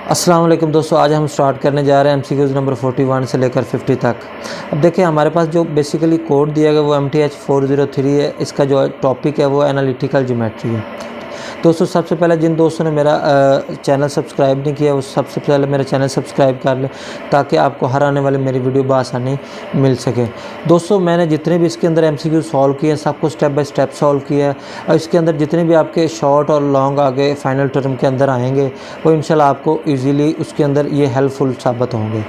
अस्सलाम वालेकुम दोस्तों, आज हम स्टार्ट करने जा रहे हैं एमसीक्यूज़ नंबर 41 से लेकर 50 तक। अब देखिए हमारे पास जो बेसिकली कोड दिया गया वो MTH403 है। इसका जो टॉपिक है वो एनालिटिकल ज्योमेट्री है। दोस्तों सबसे पहले जिन दोस्तों ने मेरा चैनल सब्सक्राइब नहीं किया वो सबसे पहले मेरा चैनल सब्सक्राइब कर लें ताकि आपको हर आने वाली मेरी वीडियो बआसानी मिल सके। दोस्तों मैंने जितने भी इसके अंदर MCQ सॉल्व किए हैं सबको स्टेप बाय स्टेप सॉल्व किया है और इसके अंदर जितने भी आपके शॉर्ट और लॉन्ग आगे फाइनल टर्म के अंदर आएंगे वो इंशाल्लाह आपको ईज़िली उसके अंदर ये हेल्पफुल साबित होंगे।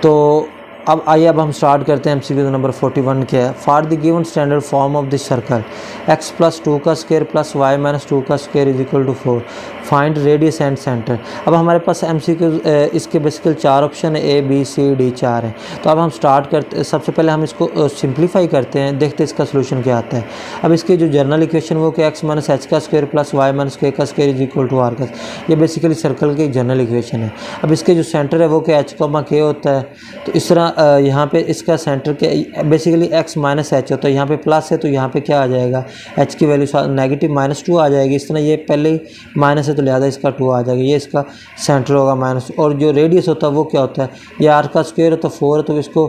तो अब आइए अब हम स्टार्ट करते हैं। MCQ नंबर 41 क्या है। For the given standard form of this circle x plus 2 का स्क्वायर प्लस y माइनस 2 का square is equal to 4, find radius and centre. अब हमारे पास MCQ इसके बेसिकल 4 ऑप्शन है, A B C D 4 है। तो अब हम स्टार्ट करते, सबसे पहले हम इसको सिंप्लीफाई करते हैं, देखते हैं इसका सोल्यूशन क्या आता है। अब इसकी जो जनरल इक्वेशन वो कि x माइनस h का square plus y minus k का square is equal to r का, ये बेसिकली सर्कल की जनरल इक्वेशन है। अब इसके जो सेंटर है वो कि h, k होता है। तो इस तरह यहाँ पे इसका सेंटर के बेसिकली x माइनस एच होता है, यहाँ पे प्लस है तो यहाँ पे क्या आ जाएगा, h की वैल्यू नेगेटिव -2 आ जाएगी। इस तरह ये पहले ही माइनस है तो लिहाजा इसका 2 आ जाएगा, ये इसका सेंटर होगा माइनस। और जो रेडियस होता है वो क्या होता है, ये r का स्क्वायर है तो 4 है तो इसको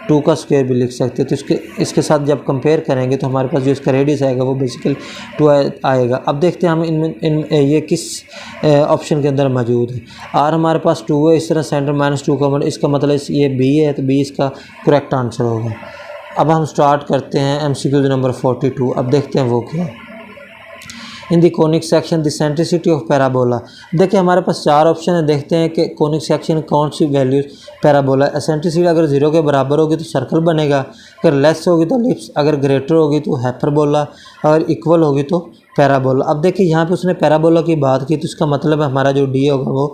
2 का स्क्वायर भी लिख सकते हैं। तो इसके साथ जब कंपेयर करेंगे तो हमारे पास जो इसका रेडियस आएगा वो बेसिकली 2 आएगा। अब देखते हैं हम इन ये किस ऑप्शन के अंदर मौजूद है। आर हमारे पास 2 है, इस तरह सेंटर -2 का इसका मतलब ये बी है तो बी इसका करेक्ट आंसर होगा। अब हम स्टार्ट करते हैं MCQ नंबर 42। अब देखते हैं वो क्या है। In the conic section the eccentricity of parabola. देखिए हमारे पास 4 ऑप्शन है, देखते हैं कि कोनिक सेक्शन कौन सी वैल्यू पैराबोला। एसेंट्रिसिटी अगर 0 के बराबर होगी तो सर्कल बनेगा, अगर लेस होगी तो एलिप्स, अगर ग्रेटर होगी तो हाइपरबोला, अगर इक्वल होगी तो पैराबोला। अब देखिए यहाँ पे उसने पैराबोला की बात की तो इसका मतलब है हमारा जो डी होगा वो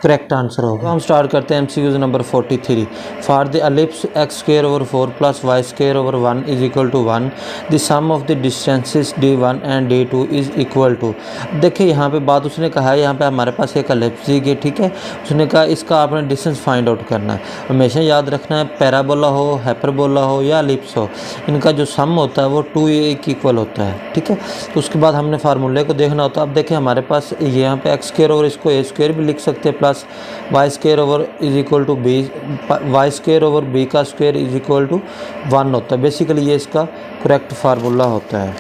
करेक्ट आंसर होगा। हम स्टार्ट करते हैं MCQ number 43। For the ellipse x square over 4 plus y square over 1 is equal to 1, the sum of the distances D1 and D2 is equal to. देखिए यहाँ पे बात उसने कहा है, यहाँ पे हमारे पास एक एलिप्स है, ठीक है। उसने कहा इसका आपने डिस्टेंस फाइंड आउट करना है। हमेशा याद रखना है पैराबोला हो, हाइपरबोला हो या एलिप्स हो, इनका जो सम होता है वो 2a के इक्वल होता है, ठीक है। तो उसके बाद हमने फार्मूले को देखना होता है। अब देखें हमारे पास यहाँ पे x स्क्वायर ओवर इसको a स्क्वायर भी लिख सकते हैं plus y square over is equal to b, y square over b का स्क्वायर इज इक्वल टू 1 होता है। बेसिकली ये इसका करेक्ट फार्मूला होता है।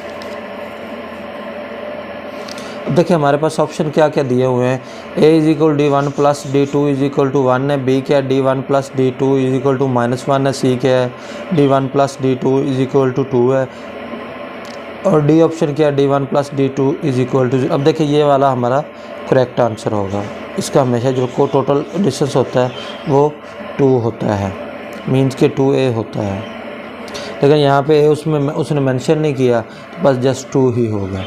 अब देखिए हमारे पास ऑप्शन क्या क्या दिए हुए हैं। a is equal D1 plus D2 is equal to 1 है, b क्या है D1 plus D2 is equal to -1 है, c क्या है D1 plus D2 is equal to 2 है, और डी ऑप्शन क्या है D1 plus D2 is equal to. अब देखिए ये वाला हमारा करेक्ट आंसर होगा। इसका हमेशा जो को टोटल डिस्टेंस होता है वो 2 होता है, मीन्स के 2a होता है। लेकिन यहाँ पे उसमें उसने मेंशन नहीं किया, बस जस्ट 2 ही होगा।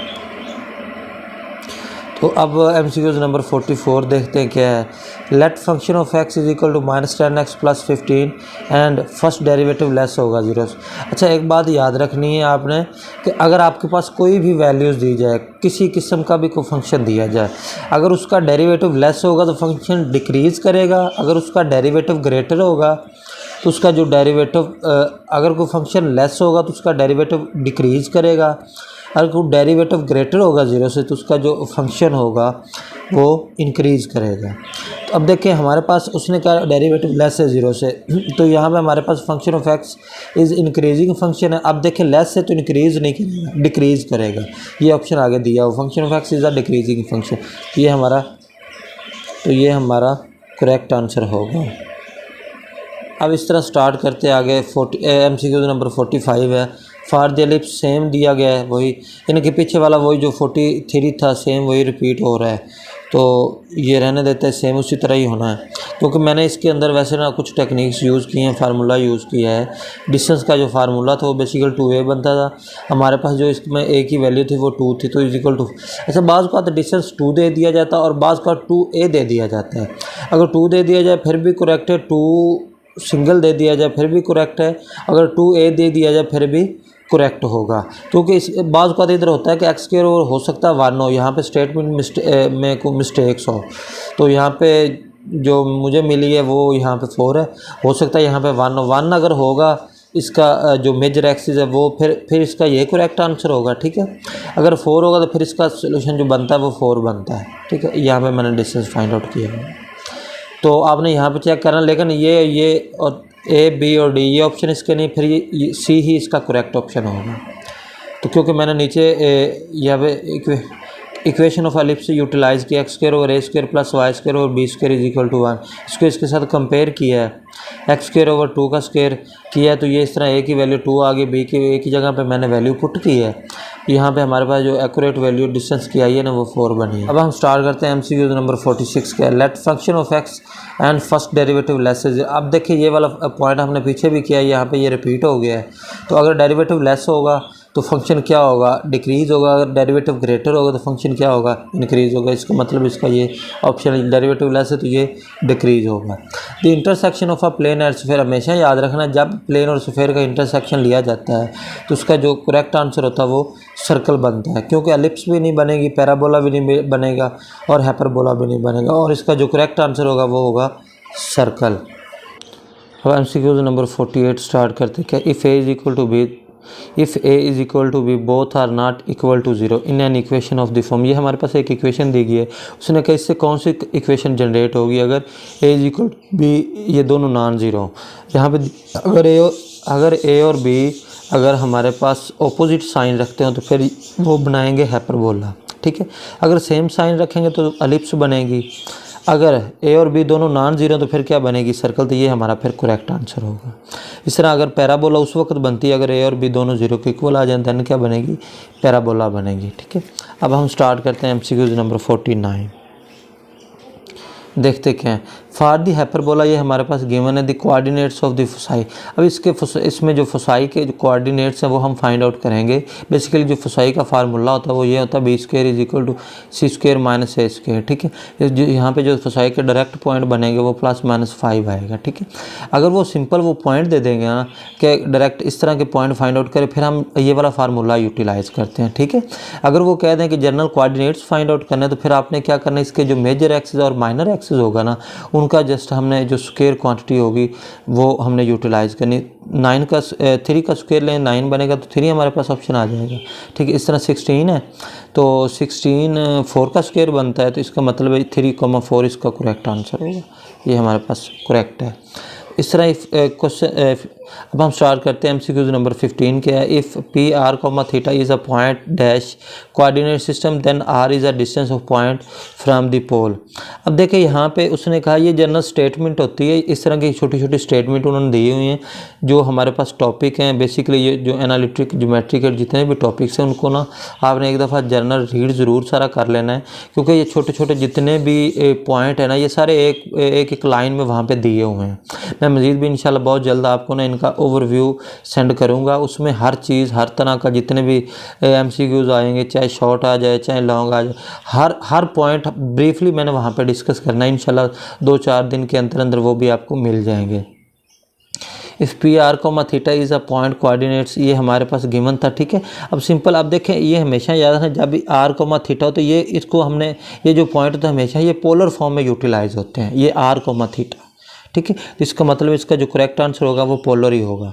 तो अब MCQ नंबर 44 देखते हैं क्या है। Let function of x is equal to -10x plus 15 and first derivative less होगा 0। अच्छा एक बात याद रखनी है आपने कि अगर आपके पास कोई भी वैल्यूज़ दी जाए, किसी किस्म का भी कोई फंक्शन दिया जाए, अगर उसका डेरिवेटिव लेस होगा तो फंक्शन डिक्रीज़ करेगा, अगर उसका डेरिवेटिव ग्रेटर होगा तो उसका जो डेरिवेटिव, अगर कोई फंक्शन लेस होगा तो उसका डेरिवेटिव डिक्रीज़ करेगा, अगर कोई डेरिवेटिव ग्रेटर होगा 0 से तो उसका जो फंक्शन होगा वो इंक्रीज़ करेगा। तो अब देखिए हमारे पास उसने कहा डेरिवेटिव लेस है 0 से, तो यहाँ पे हमारे पास function of x is increasing function है। अब देखिए लेस है तो इंक्रीज़ नहीं करेगा, डिक्रीज़ करेगा। ये ऑप्शन आगे दिया हो, function of x is a decreasing function. ये हमारा करेक्ट आंसर होगा। अब इस तरह स्टार्ट करते आगे। MCQ नंबर 45 है। फॉर द एलिप्स सेम दिया गया है, वही इनके पीछे वाला वही जो 43 था सेम वही रिपीट हो रहा है, तो ये रहने देते हैं, सेम उसी तरह ही होना है। क्योंकि मैंने इसके अंदर वैसे ना कुछ टेक्निक्स यूज़ की हैं, फार्मूला यूज़ किया है। डिस्टेंस का जो फार्मूला था वो बेसिकल 2a बनता था, हमारे पास जो इसमें a की वैल्यू थी वो 2 थी, तो इज इक्वल टू। अच्छा बाज़ का डिस्टेंस 2 दे दिया जाता है और बाज़ का 2a दे दिया जाता है। अगर 2 दे दिया जाए फिर भी करेक्ट है, 2 सिंगल दे दिया जाए फिर भी करेक्ट है, अगर 2a दे दिया जाए फिर भी करेक्ट होगा। क्योंकि इस बाज़ का इधर होता है कि x स्क्वायर और हो सकता है 1 हो, यहाँ पे स्टेटमेंट में कोई मिस्टेक्स हो, तो यहाँ पे जो मुझे मिली है वो यहाँ पे 4 है, हो सकता है यहाँ पे 1 हो। 1 अगर होगा इसका जो मेजर एक्सिस है वो फिर इसका ये करेक्ट आंसर होगा, ठीक है। अगर 4 होगा तो फिर इसका सोल्यूशन जो बनता है वो 4 बनता है, ठीक है। यहाँ पे मैंने डिस्टेंस फाइंड आउट किया है, तो आपने यहाँ पे चेक करना। लेकिन ये और ए बी और डी ये ऑप्शन इसके नहीं, फिर ये सी ही इसका करेक्ट ऑप्शन होगा। तो क्योंकि मैंने नीचे यहाँ पे इक्वेशन ऑफ एलिप्स यूटिलाइज़ किया, x square over a square plus y square over b square is equal to 1, इसको इसके साथ कंपेयर किया है, एक्स स्क्वायर ओवर 2 का स्क्वायर किया है, तो ये इस तरह ए की वैल्यू 2 आ गई, बी की ए की जगह पे मैंने वैल्यू पुट की है। यहाँ पे हमारे पास जो एक्यूरेट वैल्यू डिस्टेंस की आई है ना वो 4 बनी है। अब हम स्टार्ट करते हैं MCQ नंबर 46 का। Let function of x and first derivative less is. अब देखिए ये वाला पॉइंट हमने पीछे भी किया है, यहाँ पे ये रिपीट हो गया है। तो अगर डेरिवेटिव लेस होगा तो फंक्शन क्या होगा, डिक्रीज़ होगा। अगर डेरिवेटिव ग्रेटर होगा तो फंक्शन क्या होगा, इंक्रीज़ होगा। इसका मतलब इसका ये ऑप्शन डेरिवेटिव लेस है तो ये डिक्रीज़ होगा। The intersection of a plane and sphere, हमेशा याद रखना जब प्लेन और स्फीयर का इंटरसेक्शन लिया जाता है तो उसका जो करेक्ट आंसर होता है वो सर्कल बनता है, क्योंकि एलिप्स भी नहीं बनेगी, पैराबोला भी नहीं बनेगा और हाइपरबोला भी नहीं बनेगा, और इसका जो करेक्ट आंसर होगा वो होगा सर्कल। अब MCQ नंबर 48 स्टार्ट करते हैं। क्या if a is equal to b, if a is equal to b both are not equal to 0 in an equation of the form. ये हमारे पास एक इक्वेशन दी गई है, उसने कहा इससे कौन सी इक्वेशन जनरेट होगी अगर ए इज इक्वल टू बी, ये दोनों नॉन ज़ीरो। यहाँ पे अगर ए और बी अगर हमारे पास ऑपोजिट साइन रखते हो तो फिर वो बनाएंगे हाइपरबोला, ठीक है। अगर सेम साइन रखेंगे तो एलिप्स बनेगी। अगर ए और बी दोनों नॉन ज़ीरो तो फिर क्या बनेगी, सर्कल। तो ये हमारा फिर करेक्ट आंसर होगा। इस तरह अगर पैराबोला उस वक्त बनती है अगर ए और बी दोनों जीरो के इक्वल आ जाए, देन क्या बनेगी, पैराबोला बनेगी, ठीक है। अब हम स्टार्ट करते हैं MCQ नंबर 49। देखते क्या है। फॉर दी हाइपरबोला, ये हमारे पास गिवन है the coordinates of the foci. अब इसमें जो फोसाई के जो कोऑर्डिनेट्स हैं वो हम फाइंड आउट करेंगे। बेसिकली जो फोसाई का फार्मूला होता है वो ये होता है b square is equal to c square minus a square, ठीक है। यहाँ पे जो फोसाई के डायरेक्ट पॉइंट बनेंगे वो +-5 आएगा, ठीक है। अगर वो सिंपल वो पॉइंट दे देंगे ना कि डायरेक्ट इस तरह के पॉइंट फाइंड आउट करें, फिर हम ये वाला फार्मूला यूटिलाइज़ करते हैं, ठीक है। अगर वो कह दें कि जनरल कोऑर्डिनेट्स फाइंड आउट करना है तो फिर आपने क्या करना है, इसके जो मेजर एक्सिस और माइनर एक्सिस होगा ना उनका जस्ट हमने जो स्क्वायर क्वांटिटी होगी वो हमने यूटिलाइज़ करनी। 3 का स्क्वायर लें 9 बनेगा तो 3 हमारे पास ऑप्शन आ जाएगा, ठीक है। इस तरह 16 है तो 16 4 का स्क्वायर बनता है, तो इसका मतलब है 3,4 इसका करेक्ट आंसर होगा। ये हमारे पास करेक्ट है। इस तरह क्वेश्चन अब हम स्टार्ट करते हैं। MCQ नंबर 15 क्या है। If P R comma theta is a point dash coordinate system then R is a distance of point from the pole. अब देखिए यहाँ पे उसने कहा ये जनरल स्टेटमेंट होती है। इस तरह की छोटी छोटी स्टेटमेंट उन्होंने दी हुई हैं जो हमारे पास टॉपिक हैं। बेसिकली ये जो एनालिटिक ज्योमेट्री के जितने भी टॉपिक्स हैं उनको ना आपने एक दफ़ा जर्नल रीड ज़रूर सारा कर लेना है, क्योंकि ये छोटे छोटे जितने भी पॉइंट है ना ये सारे एक लाइन में वहाँ पर दिए हुए हैं। मैं मज़ीद भी इंशाल्लाह बहुत जल्द आपको ना इनका ओवरव्यू सेंड करूंगा। उसमें हर चीज़ हर तरह का जितने भी MCQs आएंगे, चाहे शॉर्ट आ जाए चाहे लॉन्ग आ जाए, हर पॉइंट ब्रीफली मैंने वहाँ पे डिस्कस करना है। इंशाल्लाह 2-4 दिन के अंदर अंदर वो भी आपको मिल जाएंगे। If P R comma theta is a point coordinates, ये हमारे पास गिवन था, ठीक है। अब सिंपल आप देखें ये हमेशा याद रखना जब भी आर कॉमा थीटा हो तो ये इसको हमने ये जो पॉइंट होता है हमेशा ये पोलर फॉर्म में यूटिलाइज होते हैं, ये आर कॉमा थीटा, ठीक है। इसका मतलब इसका जो करेक्ट आंसर होगा वो पोलर ही होगा।